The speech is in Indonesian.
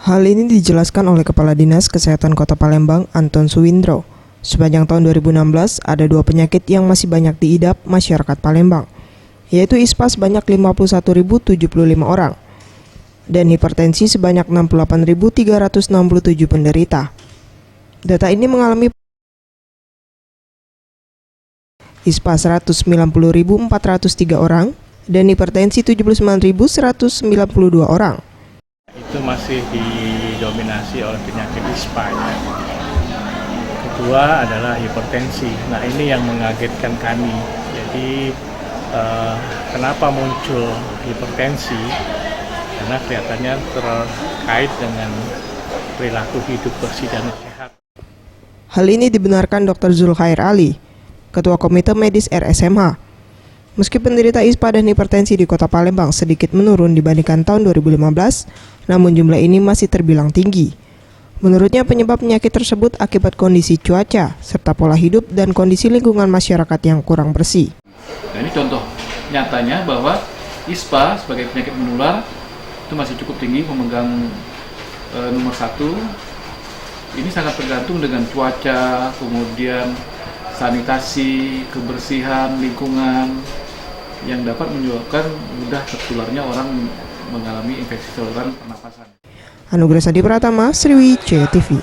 Hal ini dijelaskan oleh Kepala Dinas Kesehatan Kota Palembang, Anton Suwindro. Sepanjang tahun 2016, ada 2 penyakit yang masih banyak diidap masyarakat Palembang, yaitu ISPA sebanyak 51.075 orang, dan hipertensi sebanyak 68.367 penderita. Data ini mengalami ISPA 190.403 orang, dan hipertensi 79.192 orang. Itu masih didominasi oleh penyakit ISPA. Kedua adalah hipertensi. Nah, ini yang mengagetkan kami. Jadi kenapa muncul hipertensi? Karena kelihatannya terkait dengan perilaku hidup bersih dan sehat. Hal ini dibenarkan Dr. Zulkhair Ali, Ketua Komite Medis RSMH. Meski penderita ISPA dan hipertensi di Kota Palembang sedikit menurun dibandingkan tahun 2015, namun jumlah ini masih terbilang tinggi. Menurutnya penyebab penyakit tersebut akibat kondisi cuaca, serta pola hidup dan kondisi lingkungan masyarakat yang kurang bersih. Nah, ini contoh nyatanya bahwa ISPA sebagai penyakit menular itu masih cukup tinggi, memegang nomor 1. Ini sangat tergantung dengan cuaca, kemudian sanitasi, kebersihan lingkungan yang dapat menyebabkan mudah tertularnya orang mengalami infeksi saluran pernapasan. Anugerah Sadi Pratama, Sriwijaya TV.